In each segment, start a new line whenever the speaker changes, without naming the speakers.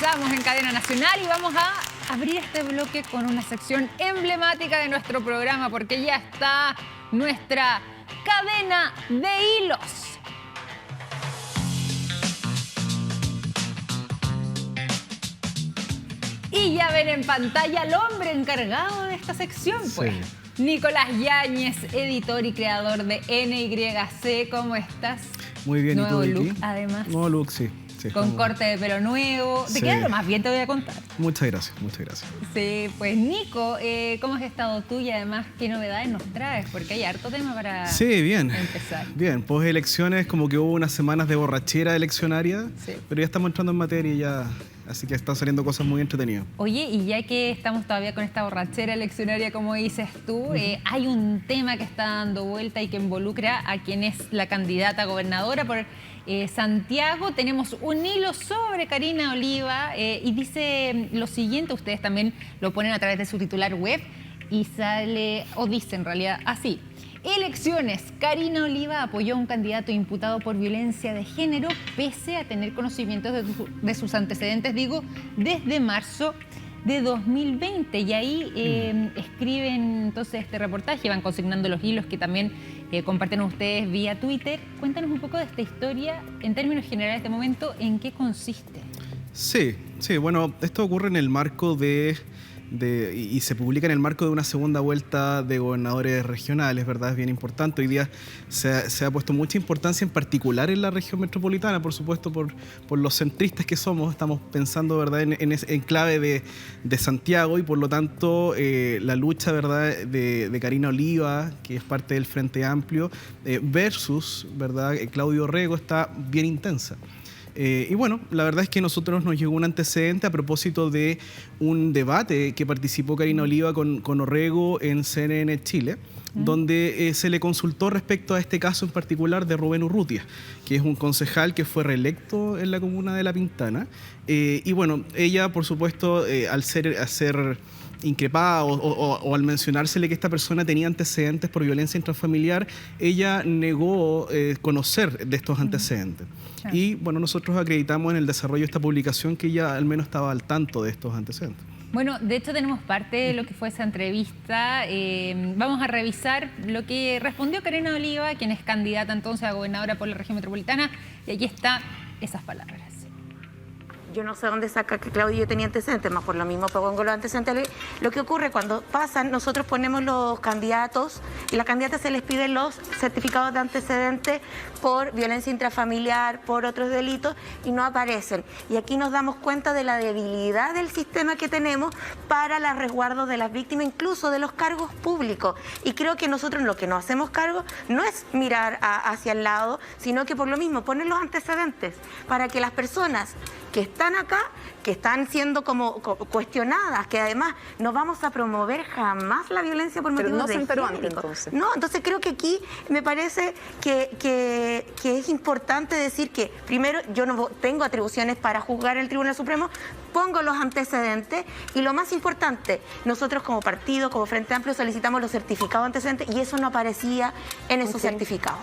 Regresamos en Cadena Nacional y vamos a abrir este bloque con una sección emblemática de nuestro programa porque ya está nuestra cadena de hilos. Y ya ven en pantalla al hombre encargado de esta sección, pues. Sí. Nicolás Yáñez, editor y creador de NYC. ¿Cómo estás?
Muy bien,
nuevo
¿y tú,
look, además.
Nuevo look, sí.
Con corte de pelo nuevo. Te queda lo más bien, te voy a contar.
Muchas gracias, muchas gracias.
Sí, pues Nico, ¿cómo has estado tú y además qué novedades nos traes? Porque hay harto tema para empezar.
Bien, post elecciones como que hubo unas semanas de borrachera eleccionaria, pero ya estamos entrando en materia ya, así que están saliendo cosas muy entretenidas.
Oye, y ya que estamos todavía con esta borrachera eleccionaria, como dices tú, hay un tema que está dando vuelta y que involucra a quien es la candidata a gobernadora por Santiago. Tenemos un hilo sobre Karina Oliva y dice lo siguiente, ustedes también lo ponen a través de su titular web y sale, o dice en realidad así: elecciones, Karina Oliva apoyó a un candidato imputado por violencia de género pese a tener conocimientos de sus antecedentes, desde marzo de 2020. Y ahí escriben entonces este reportaje, van consignando los hilos que también comparten ustedes vía Twitter. Cuéntanos un poco de esta historia, en términos generales de momento, ¿en qué consiste?
Sí, bueno, esto ocurre en el marco y se publica en el marco de una segunda vuelta de gobernadores regionales, ¿verdad? Es bien importante. Hoy día se ha puesto mucha importancia, en particular en la región metropolitana, por supuesto, por los centristas que somos. Estamos pensando, ¿verdad?, en clave de Santiago, y por lo tanto la lucha, ¿verdad?, de Karina Oliva, que es parte del Frente Amplio, versus, ¿verdad?, Claudio Orrego, está bien intensa. Y bueno, la verdad es que nosotros nos llegó un antecedente a propósito de un debate que participó Karina Oliva con Orrego en CNN Chile, donde se le consultó respecto a este caso en particular de Rubén Urrutia, que es un concejal que fue reelecto en la comuna de La Pintana. Y bueno, ella, por supuesto, al ser increpada o al mencionársele que esta persona tenía antecedentes por violencia intrafamiliar, ella negó conocer de estos antecedentes. Y bueno, nosotros acreditamos en el desarrollo de esta publicación que ella al menos estaba al tanto de estos antecedentes.
Bueno, de hecho tenemos parte de lo que fue esa entrevista. Vamos a revisar lo que respondió Karina Oliva, quien es candidata entonces a gobernadora por la región metropolitana, y aquí están esas palabras.
Yo no sé dónde saca que Claudio y yo tenía antecedentes, más por lo mismo pongo los antecedentes. Lo que ocurre cuando pasan, nosotros ponemos los candidatos y las candidatas se les piden los certificados de antecedentes por violencia intrafamiliar, por otros delitos, y no aparecen. Y aquí nos damos cuenta de la debilidad del sistema que tenemos para el resguardo de las víctimas, incluso de los cargos públicos. Y creo que nosotros lo que nos hacemos cargo no es mirar hacia el lado, sino que por lo mismo poner los antecedentes para que las personas que están acá, que están siendo como cuestionadas, que además no vamos a promover jamás la violencia por motivos de género. Pero no se enteró antes, entonces. No, entonces creo que aquí me parece que es importante decir que, primero, yo no tengo atribuciones para juzgar en el Tribunal Supremo, pongo los antecedentes, y lo más importante, nosotros como partido, como Frente Amplio, solicitamos los certificados antecedentes, y eso no aparecía en esos certificados.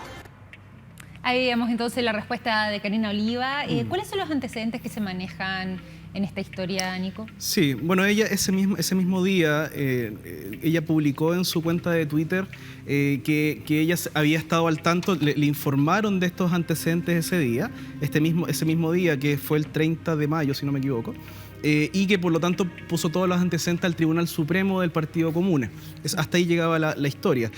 Ahí veíamos entonces la respuesta de Karina Oliva. ¿Cuáles son los antecedentes que se manejan en esta historia, Nico?
Sí, bueno, ella ese mismo día, ella publicó en su cuenta de Twitter que ella había estado al tanto, le informaron de estos antecedentes ese día, ese mismo día, que fue el 30 de mayo, si no me equivoco. Y que por lo tanto puso todos los antecedentes al Tribunal Supremo del Partido Comuna. Hasta ahí llegaba la historia.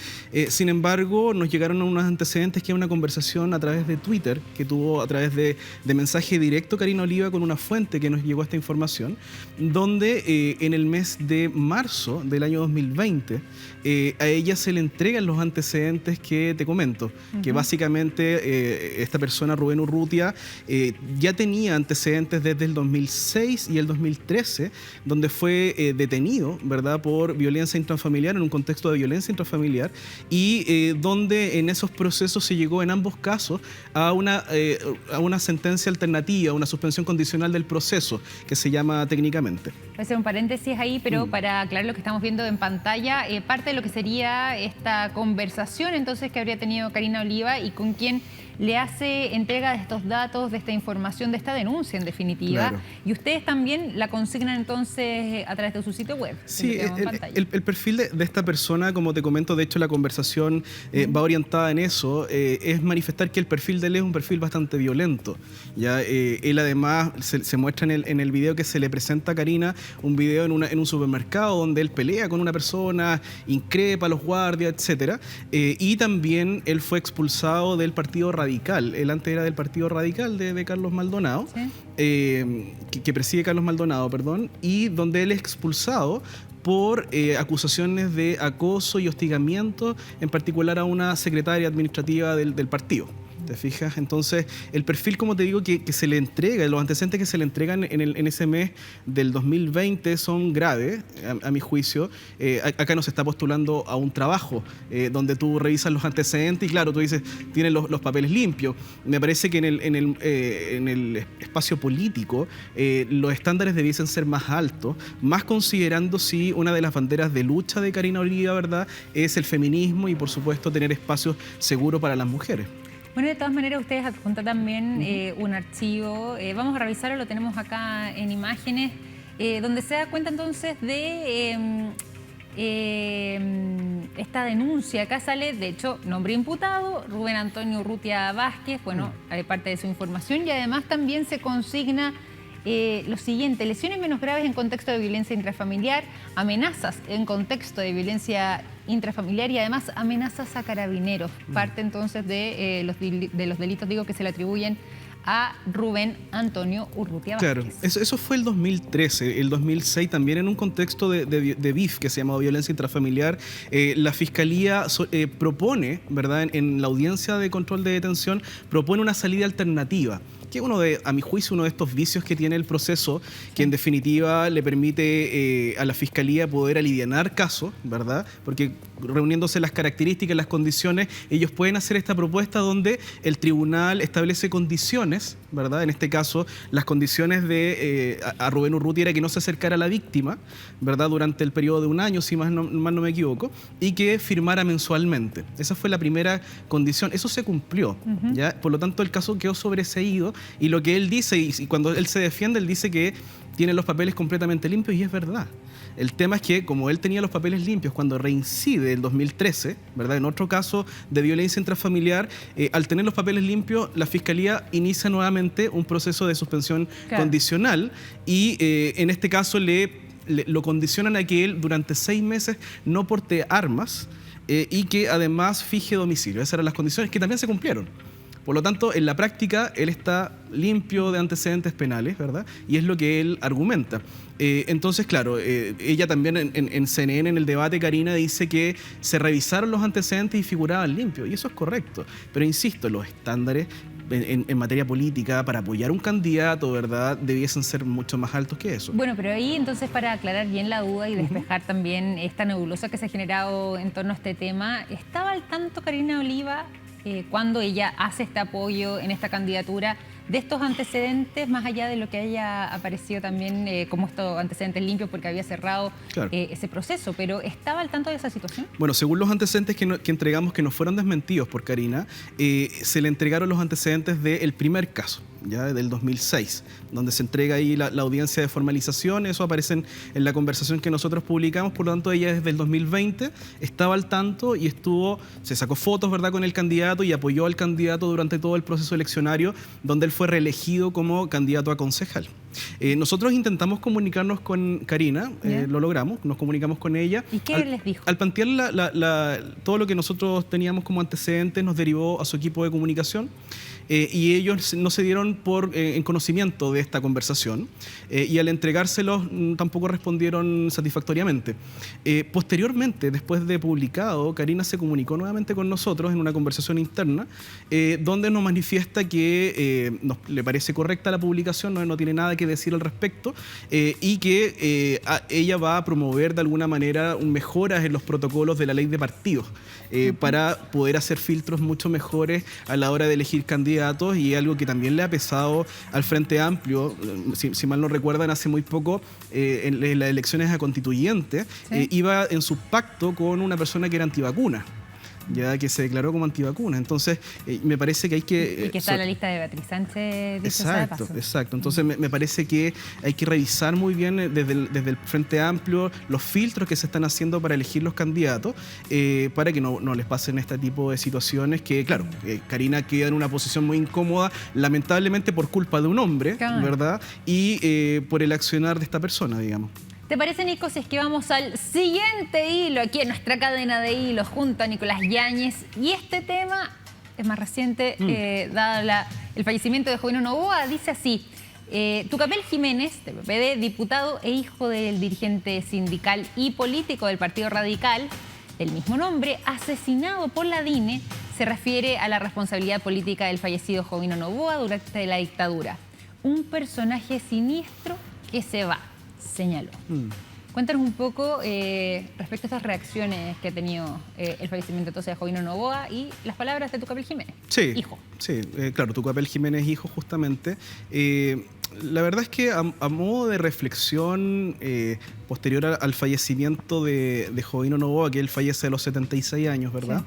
Sin embargo, nos llegaron unos antecedentes que es una conversación a través de Twitter, que tuvo a través de mensaje directo Karina Oliva con una fuente que nos llegó esta información, donde en el mes de marzo del año 2020 a ella se le entregan los antecedentes que te comento, que básicamente esta persona, Rubén Urrutia, ya tenía antecedentes desde el 2006 y el 2013, donde fue detenido, ¿verdad?, por violencia intrafamiliar, en un contexto de violencia intrafamiliar, y donde en esos procesos se llegó en ambos casos a una sentencia alternativa, una suspensión condicional del proceso, que se llama técnicamente.
Voy a hacer un paréntesis ahí, pero para aclarar lo que estamos viendo en pantalla, parte de lo que sería esta conversación entonces que habría tenido Karina Oliva y con quien le hace entrega de estos datos, de esta información, de esta denuncia en definitiva.
Claro.
Y ustedes también la consignan entonces a través de su sitio web.
Sí, el perfil de esta persona, como te comento, de hecho la conversación va orientada en eso, es manifestar que el perfil de él es un perfil bastante violento. ¿Ya? Él además se muestra en el video que se le presenta a Karina, un video en un supermercado donde él pelea con una persona, increpa a los guardias, etcétera. Y también él fue expulsado del Partido Radical. Él antes era del Partido Radical de Carlos Maldonado,
¿sí?
Que preside Carlos Maldonado, perdón, y donde él es expulsado por acusaciones de acoso y hostigamiento, en particular a una secretaria administrativa del partido. ¿Te fijas? Entonces, el perfil, como te digo, que se le entrega, los antecedentes que se le entregan en ese mes del 2020 son graves, a mi juicio. Acá no se está postulando a un trabajo donde tú revisas los antecedentes y, claro, tú dices, tienen los papeles limpios. Me parece que en el espacio político los estándares debiesen ser más altos, más considerando si una de las banderas de lucha de Karina Oliva, ¿verdad?, es el feminismo y, por supuesto, tener espacios seguros para las mujeres.
Bueno, de todas maneras, ustedes adjuntan también un archivo. Vamos a revisarlo, lo tenemos acá en imágenes, donde se da cuenta entonces de esta denuncia. Acá sale, de hecho, nombre imputado, Rubén Antonio Urrutia Vázquez, bueno, parte de su información, y además también se consigna lo siguiente: lesiones menos graves en contexto de violencia intrafamiliar, amenazas en contexto de violencia intrafamiliar y además amenazas a carabineros. Parte entonces de los delitos, digo, que se le atribuyen a Rubén Antonio Urrutia Vázquez.
Claro, eso fue el 2013. El 2006 también, en un contexto de BIF, que se llamaba violencia intrafamiliar, la Fiscalía propone, ¿verdad?, en la audiencia de control de detención, propone una salida alternativa, que es a mi juicio, uno de estos vicios que tiene el proceso, que en definitiva le permite a la Fiscalía poder alivianar casos, ¿verdad? Porque reuniéndose las características, las condiciones, ellos pueden hacer esta propuesta donde el tribunal establece condiciones, ¿verdad? En este caso, las condiciones de a Rubén Urrutia era que no se acercara a la víctima, ¿verdad?, durante el periodo de un año, si más no me equivoco, y que firmara mensualmente. Esa fue la primera condición. Eso se cumplió, ¿ya? Por lo tanto, el caso quedó sobreseído, y lo que él dice, y cuando él se defiende, él dice que tiene los papeles completamente limpios, y es verdad. El tema es que, como él tenía los papeles limpios cuando reincide el 2013, ¿verdad?, en otro caso de violencia intrafamiliar, al tener los papeles limpios, la Fiscalía inicia nuevamente un proceso de suspensión condicional, y en este caso lo condicionan a que él durante 6 meses no porte armas y que además fije domicilio. Esas eran las condiciones que también se cumplieron. Por lo tanto, en la práctica, él está limpio de antecedentes penales, ¿verdad? Y es lo que él argumenta. Entonces, claro, ella también en CNN, en el debate, Karina, dice que se revisaron los antecedentes y figuraban limpios, y eso es correcto. Pero insisto, los estándares en materia política para apoyar un candidato, ¿verdad?, debiesen ser mucho más altos que eso.
Bueno, pero ahí entonces, para aclarar bien la duda y despejar también esta nebulosa que se ha generado en torno a este tema, ¿estaba al tanto Karina Oliva cuando ella hace este apoyo en esta candidatura de estos antecedentes, más allá de lo que haya aparecido también como estos antecedentes limpios porque había cerrado ese proceso? Pero ¿estaba al tanto de esa situación? Bueno,
según los antecedentes que entregamos, que no fueron desmentidos por Karina, se le entregaron los antecedentes del primer caso, ya del 2006, donde se entrega ahí la audiencia de formalización. Eso aparece en la conversación que nosotros publicamos. Por lo tanto, ella desde el 2020 estaba al tanto y se sacó fotos, ¿verdad?, con el candidato y apoyó al candidato durante todo el proceso eleccionario, donde él fue reelegido como candidato a concejal. Nosotros intentamos comunicarnos con Karina, lo logramos, nos comunicamos con ella.
¿Y qué les dijo?
Al plantear todo lo que nosotros teníamos como antecedentes, nos derivó a su equipo de comunicación. Y ellos no se dieron en conocimiento de esta conversación, y al entregárselos tampoco respondieron satisfactoriamente. Posteriormente, después de publicado, Karina se comunicó nuevamente con nosotros en una conversación interna, donde nos manifiesta que le parece correcta la publicación, no tiene nada que decir al respecto, y que ella va a promover de alguna manera mejoras en los protocolos de la ley de partidos para poder hacer filtros mucho mejores a la hora de elegir candidatos, y algo que también le ha pesado al Frente Amplio. Si mal no recuerdan, hace muy poco, en las elecciones a constituyente, iba en su pacto con una persona que era antivacuna. ya que se declaró como antivacuna. Entonces, me parece que hay que...
Y que está en la lista de Beatriz Sánchez.
Exacto. Entonces, me parece que hay que revisar muy bien desde el Frente Amplio los filtros que se están haciendo para elegir los candidatos, para que no les pasen este tipo de situaciones que, claro, Karina queda en una posición muy incómoda, lamentablemente por culpa de un hombre, ¿verdad? Y por el accionar de esta persona, digamos.
¿Te parece, Nico, si es que vamos al siguiente hilo aquí en nuestra cadena de hilos junto a Nicolás Yáñez? Y este tema es más reciente, dado el fallecimiento de Jovino Noboa. Dice así: Tucapel Jiménez, del PPD, diputado e hijo del dirigente sindical y político del Partido Radical, del mismo nombre, asesinado por la DINE, se refiere a la responsabilidad política del fallecido Jovino Noboa durante la dictadura. Un personaje siniestro que se va, señaló. Cuéntanos un poco respecto a estas reacciones que ha tenido el fallecimiento entonces de Jovino Noboa y las palabras de Tucapel Jiménez, hijo.
Sí, claro, Tucapel Jiménez, hijo, justamente. La verdad es que a modo de reflexión posterior al fallecimiento de Jovino Noboa, que él fallece a los 76 años, ¿verdad?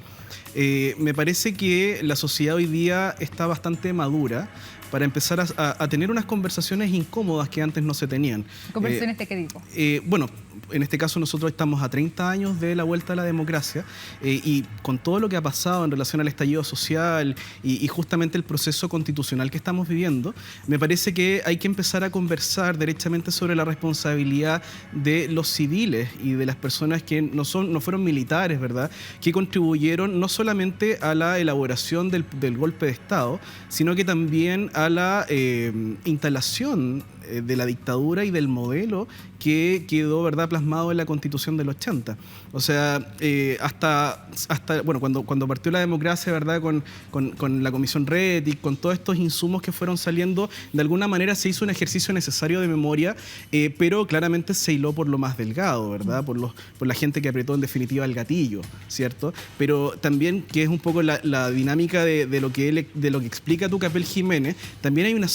Sí. Me parece que la sociedad hoy día está bastante madura para empezar a tener unas conversaciones incómodas que antes no se tenían.
¿Conversaciones de qué tipo?
Bueno, en este caso nosotros estamos a 30 años de la vuelta a la democracia y con todo lo que ha pasado en relación al estallido social y justamente el proceso constitucional que estamos viviendo, me parece que hay que empezar a conversar derechamente sobre la responsabilidad de los civiles y de las personas que no fueron militares, ¿verdad? Que contribuyeron no solamente a la elaboración del golpe de Estado, sino que también a la instalación de la dictadura y del modelo que quedó, ¿verdad?, plasmado en la Constitución del 80. O sea, hasta bueno, cuando partió la democracia, ¿verdad?, con la Comisión Rettig, con todos estos insumos que fueron saliendo, de alguna manera se hizo un ejercicio necesario de memoria, pero claramente se hiló por lo más delgado, ¿verdad?, por la gente que apretó en definitiva el gatillo, ¿cierto? Pero también, que es un poco la dinámica de lo que explica Tucapel Jiménez, también hay una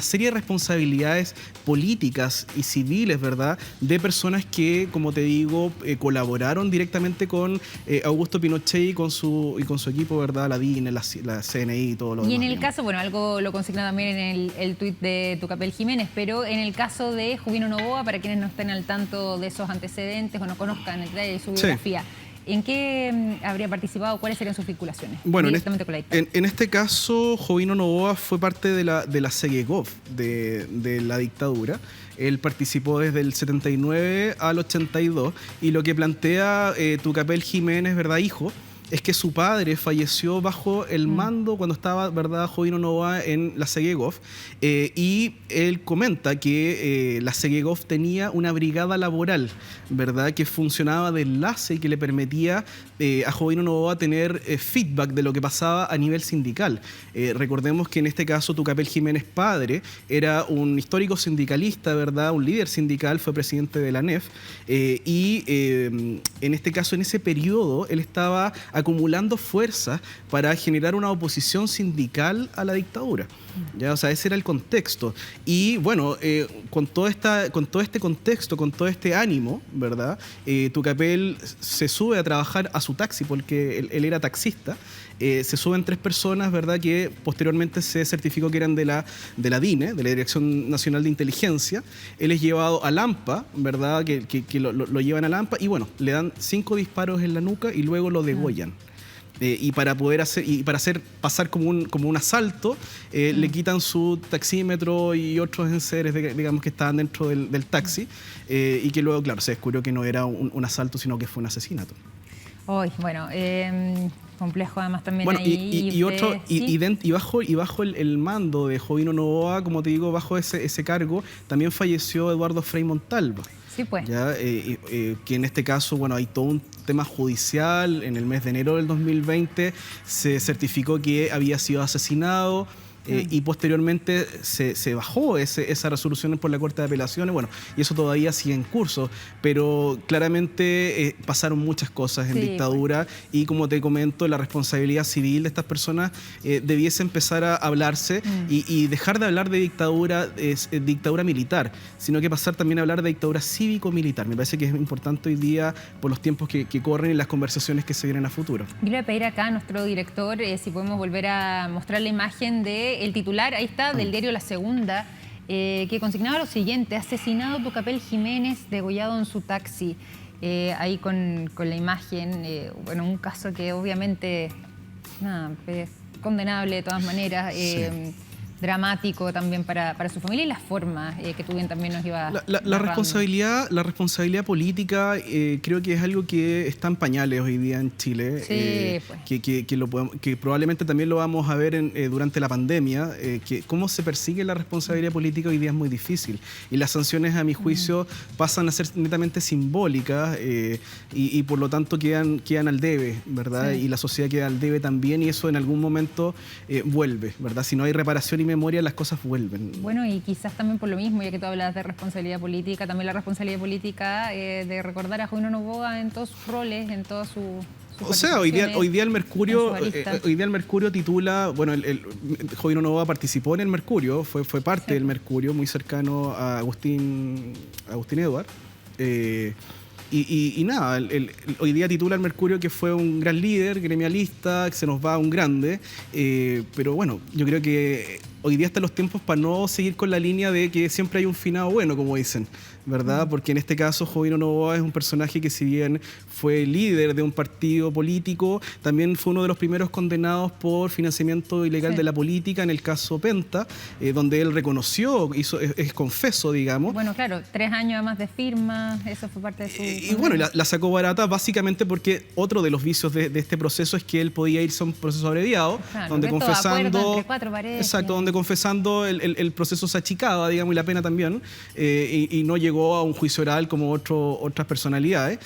serie de responsabilidades políticas y civiles, ¿verdad?, de personas que, como te digo, colaboraron directamente con Augusto Pinochet y con su equipo, ¿verdad?, la DINE, la CNI y todo lo demás.
Y en el caso, bueno, algo lo consigna también en el tuit de Tucapel Jiménez, pero en el caso de Jovino Noboa, para quienes no estén al tanto de esos antecedentes o no conozcan el detalle de su biografía, ¿en qué habría participado? ¿Cuáles serían sus vinculaciones?
Bueno, en este caso, Jovino Noboa fue parte de la CEGEGOV, de la dictadura. Él participó desde el 79 al 82 y lo que plantea Tucapel Jiménez, ¿verdad?, hijo, es que su padre falleció bajo el mando cuando estaba, ¿verdad?, Jovino Noboa en la CEGEGOV, y él comenta que la CEGEGOV tenía una brigada laboral, ¿verdad?, que funcionaba de enlace y que le permitía a Jovino Noboa tener feedback de lo que pasaba a nivel sindical. Recordemos que en este caso Tucapel Jiménez padre era un histórico sindicalista, ¿verdad?, un líder sindical, fue presidente de la ANEF, y en este caso, en ese periodo, él estaba acumulando fuerzas para generar una oposición sindical a la dictadura. ¿Ya? O sea, ese era el contexto. Y bueno, con todo este contexto, con todo este ánimo, ¿verdad?, Tucapel se sube a trabajar a su taxi, porque él era taxista. Se suben 3 personas, ¿verdad?, que posteriormente se certificó que eran de la DINE, de la Dirección Nacional de Inteligencia. Él es llevado a Lampa, ¿verdad?, que lo llevan a Lampa y bueno, le dan 5 disparos en la nuca y luego lo degüellan. Y para hacer pasar como un asalto, le quitan su taxímetro y otros enseres, digamos, que estaban dentro del taxi, y que luego, claro, se descubrió que no era un asalto, sino que fue un asesinato.
Bueno, complejo además también.
Bueno,
ahí,
y bajo el mando de Jovino Noboa, como te digo, bajo ese cargo, también falleció Eduardo Frei Montalva.
Sí, pues.
¿Ya? Que en este caso, bueno, hay todo un tema judicial. En el mes de enero del 2020 se certificó que había sido asesinado. y posteriormente se bajó esa resolución por la Corte de Apelaciones, bueno, y eso todavía sigue en curso, pero claramente pasaron muchas cosas en dictadura y como te comento, la responsabilidad civil de estas personas debiese empezar a hablarse y dejar de hablar de dictadura militar, sino que pasar también a hablar de dictadura cívico-militar. Me parece que es importante hoy día por los tiempos que corren y las conversaciones que se vienen a futuro.
Yo le voy a pedir acá a nuestro director si podemos volver a mostrar la imagen del titular, ahí está, del diario La Segunda, que consignaba lo siguiente: asesinado Tucapel Jiménez, degollado en su taxi. Ahí con la imagen, bueno, un caso que obviamente es condenable de todas maneras. Dramático también para su familia y la forma que tú bien también nos ibas
la responsabilidad política creo que es algo que está en pañales hoy día en Chile, que probablemente también lo vamos a ver durante la pandemia, que cómo se persigue la responsabilidad política hoy día es muy difícil y las sanciones a mi juicio pasan a ser netamente simbólicas y por lo tanto quedan al debe, ¿verdad? Y la sociedad queda al debe también y eso en algún momento vuelve, ¿verdad? Si no hay reparación y memoria, las cosas vuelven.
Bueno, y quizás también por lo mismo, ya que tú hablas de responsabilidad política, también la responsabilidad política de recordar a Jovino Novoa en todos sus roles, en todas sus
o sea, hoy día el Mercurio titula, bueno, Jovino Novoa participó en el Mercurio, fue parte del Mercurio, muy cercano a Agustín Edward. Y nada, hoy día titula el Mercurio que fue un gran líder, gremialista, que se nos va un grande, pero bueno, yo creo que hoy día están los tiempos para no seguir con la línea de que siempre hay un finado bueno, como dicen, ¿verdad? Porque en este caso Jovino Novoa es un personaje que si bien fue líder de un partido político, también fue uno de los primeros condenados por financiamiento ilegal de la política en el caso Penta, donde él reconoció, es confeso, digamos.
Bueno, claro, 3 años además de firma, eso fue parte de su...
Y bueno, la sacó barata básicamente porque otro de los vicios de este proceso es que él podía irse a un proceso abreviado, donde confesando... donde confesando el proceso se achicaba, digamos, y la pena también, y no llegó a un juicio oral como otras personalidades.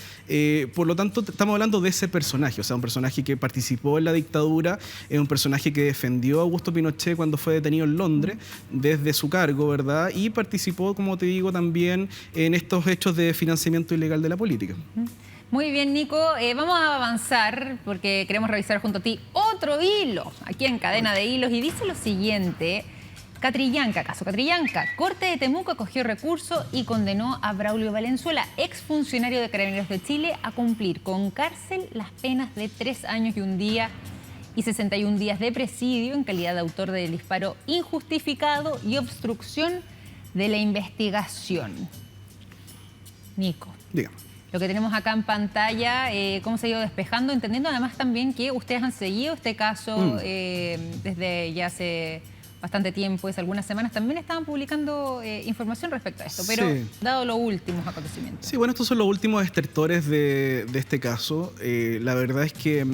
Por lo tanto, estamos hablando de ese personaje, o sea, un personaje que participó en la dictadura, es un personaje que defendió a Augusto Pinochet cuando fue detenido en Londres desde su cargo, ¿verdad? Y participó, como te digo, también en estos hechos de financiamiento ilegal de la política.
Muy bien, Nico. Vamos a avanzar porque queremos revisar junto a ti otro hilo aquí en Cadena de Hilos y dice lo siguiente: Catrillanca, caso Catrillanca. Corte de Temuco acogió recurso y condenó a Braulio Valenzuela, exfuncionario de Carabineros de Chile, a cumplir con cárcel las penas de 3 años y 1 día y 61 días de presidio en calidad de autor del disparo injustificado y obstrucción de la investigación. Nico.
Dígame.
Lo que tenemos acá en pantalla, cómo se ha ido despejando, entendiendo además también que ustedes han seguido este caso desde ya hace bastante tiempo, hace algunas semanas, también estaban publicando información respecto a esto, pero dado los últimos acontecimientos.
Sí, bueno, estos son los últimos estertores de este caso. La verdad es que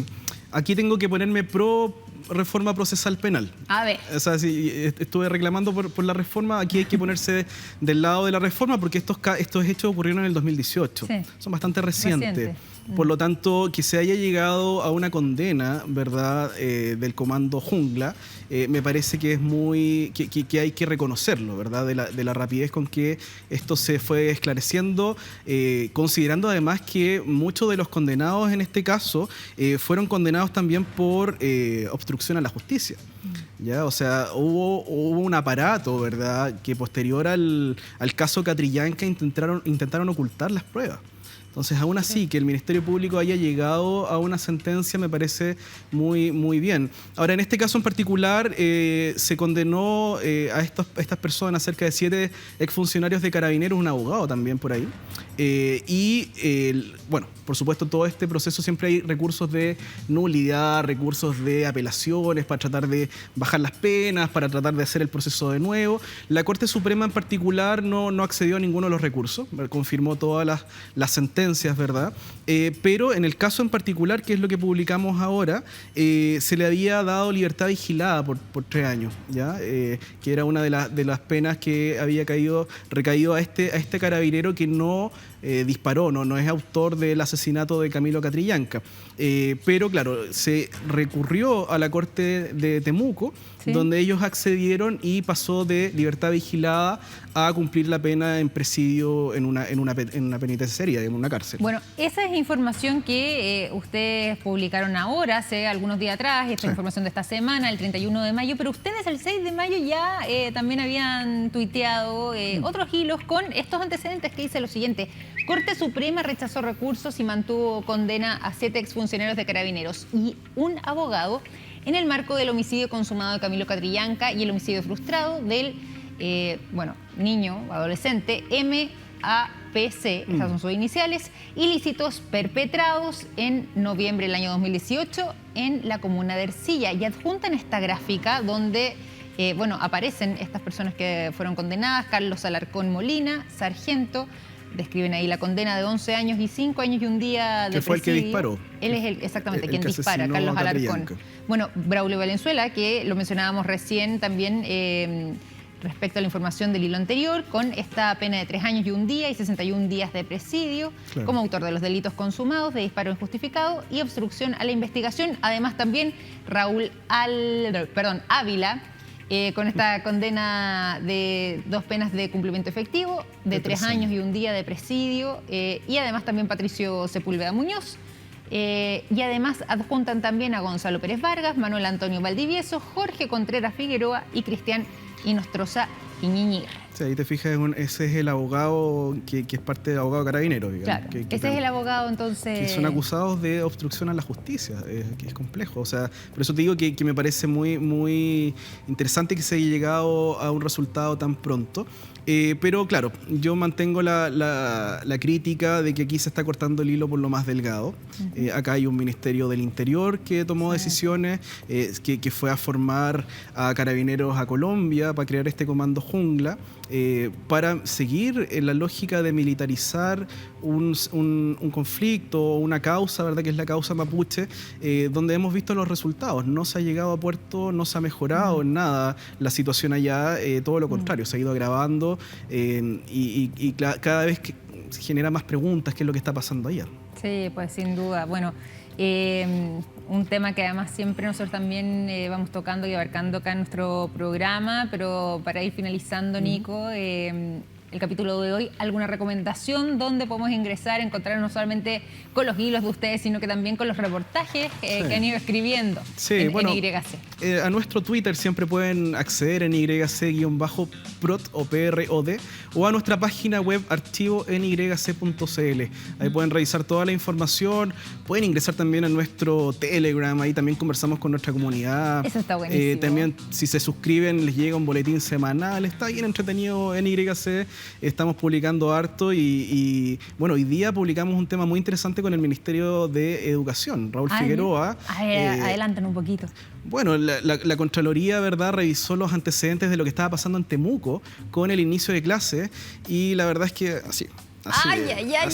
aquí tengo que ponerme pro reforma procesal penal.
A ver.
O sea, si estuve reclamando por la reforma, aquí hay que ponerse del lado de la reforma porque estos hechos ocurrieron en el 2018. Son bastante recientes. Por lo tanto, que se haya llegado a una condena, ¿verdad?, del comando Jungla, me parece que es que hay que reconocerlo, ¿verdad?, de la rapidez con que esto se fue esclareciendo, considerando además que muchos de los condenados en este caso fueron condenados también por obstrucción a la justicia. ¿Ya? O sea, hubo un aparato, ¿verdad?, que posterior al caso Catrillanca intentaron ocultar las pruebas. Entonces, aún así, que el Ministerio Público haya llegado a una sentencia me parece muy, muy bien. Ahora, en este caso en particular, se condenó a estas personas, cerca de 7 exfuncionarios de Carabineros, un abogado también por ahí. Bueno, por supuesto, todo este proceso siempre hay recursos de nulidad, recursos de apelaciones para tratar de bajar las penas, para tratar de hacer el proceso de nuevo. La Corte Suprema en particular no accedió a ninguno de los recursos, confirmó todas las sentencias sentencias, ¿verdad? Pero en el caso en particular, que es lo que publicamos ahora, se le había dado libertad vigilada por 3 años, ¿ya? Que era una de las penas que había recaído a este carabinero que no disparó, no es autor del asesinato de Camilo Catrillanca. Pero claro, se recurrió a la Corte de Temuco, ¿sí?, donde ellos accedieron y pasó de libertad vigilada a cumplir la pena en presidio en una penitenciaría, en una cárcel.
Bueno, esa es información que ustedes publicaron ahora, hace algunos días atrás, esta información de esta semana, el 31 de mayo, pero ustedes el 6 de mayo ya también habían tuiteado otros hilos con estos antecedentes que dice lo siguiente: Corte Suprema rechazó recursos y mantuvo condena a 7 exfuncionarios de Carabineros y un abogado en el marco del homicidio consumado de Camilo Catrillanca y el homicidio frustrado del niño, adolescente, MAPC, estas son sus iniciales, ilícitos perpetrados en noviembre del año 2018 en la comuna de Ercilla. Y adjuntan esta gráfica donde aparecen estas personas que fueron condenadas: Carlos Alarcón Molina, sargento. Describen ahí la condena de 11 años y 5 años y un día de presidio.
Que fue el que disparó.
Él es exactamente quien dispara, Carlos Alarcón. Bueno, Braulio Valenzuela, que lo mencionábamos recién también respecto a la información del hilo anterior, con esta pena de 3 años y un día y 61 días de presidio, claro, como autor de los delitos consumados de disparo injustificado y obstrucción a la investigación. Además también Raúl Ávila, con esta condena de 2 penas de cumplimiento efectivo, de 3 años y un día de presidio, y además también Patricio Sepúlveda Muñoz. Y además adjuntan también a Gonzalo Pérez Vargas, Manuel Antonio Valdivieso, Jorge Contreras Figueroa y Cristian Inostroza Iñiñiguer.
Sí, ahí te fijas, ese es el abogado que es parte del abogado carabinero, digamos.
Claro, ese es el abogado, entonces...
Que son acusados de obstrucción a la justicia, que es complejo. O sea, por eso te digo que me parece muy, muy interesante que se haya llegado a un resultado tan pronto. Pero claro, yo mantengo la crítica de que aquí se está cortando el hilo por lo más delgado. Acá hay un Ministerio del Interior que tomó decisiones, que fue a formar a carabineros a Colombia para crear este comando jungla, para seguir en la lógica de militarizar un conflicto, una causa, ¿verdad?, que es la causa mapuche, donde hemos visto los resultados. No se ha llegado a puerto, no se ha mejorado en nada la situación allá, todo lo contrario, se ha ido agravando y cada vez que se genera más preguntas, ¿qué es lo que está pasando allá?
Sí, pues sin duda. Bueno, un tema que además siempre nosotros también vamos tocando y abarcando acá en nuestro programa, pero para ir finalizando, Nico, el capítulo de hoy, ¿alguna recomendación donde podemos ingresar, encontrar no solamente con los hilos de ustedes, sino que también con los reportajes que han ido escribiendo en YC?
A nuestro Twitter siempre pueden acceder en YC_prod o PROD, o a nuestra página web archivo nyc.cl. Ahí pueden revisar toda la información, pueden ingresar también a nuestro Telegram, ahí también conversamos con nuestra comunidad.
Eso está buenísimo.
También si se suscriben les llega un boletín semanal, está bien entretenido en YC. Estamos publicando harto y bueno, hoy día publicamos un tema muy interesante con el Ministerio de Educación, Raúl Figueroa.
Adelantan un poquito.
Bueno, la Contraloría, ¿verdad?, revisó los antecedentes de lo que estaba pasando en Temuco con el inicio de clases y la verdad es que así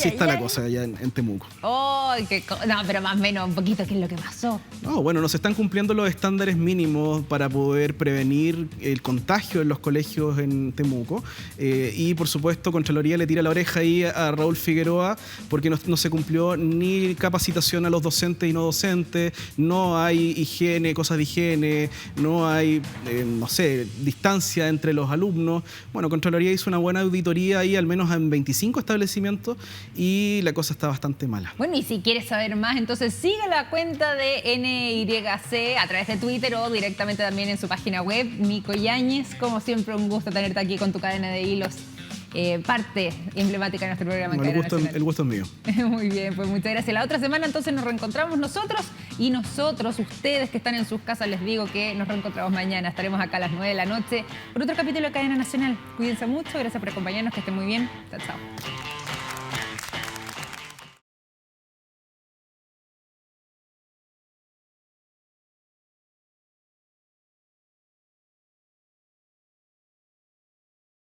está la cosa allá en Temuco.
No, pero más o menos un poquito, ¿qué es lo que pasó?
No, bueno, no se están cumpliendo los estándares mínimos para poder prevenir el contagio en los colegios en Temuco. Y por supuesto, Contraloría le tira la oreja ahí a Raúl Figueroa porque no se cumplió ni capacitación a los docentes y no docentes, no hay higiene, cosas de higiene, no hay, distancia entre los alumnos. Bueno, Contraloría hizo una buena auditoría ahí, al menos en 25 establecimientos, y la cosa está bastante mala.
Bueno, y si quieres saber más, entonces sigue la cuenta de NYC a través de Twitter o directamente también en su página web. Nico Yáñez, como siempre, un gusto tenerte aquí con tu cadena de hilos, parte emblemática de nuestro programa.
No, el gusto es mío.
Muy bien, pues muchas gracias. La otra semana entonces nos reencontramos nosotros y ustedes que están en sus casas, les digo que nos reencontramos mañana. Estaremos acá a las 9 de la noche por otro capítulo de Cadena Nacional. Cuídense mucho, gracias por acompañarnos, que estén muy bien. Chao, chao.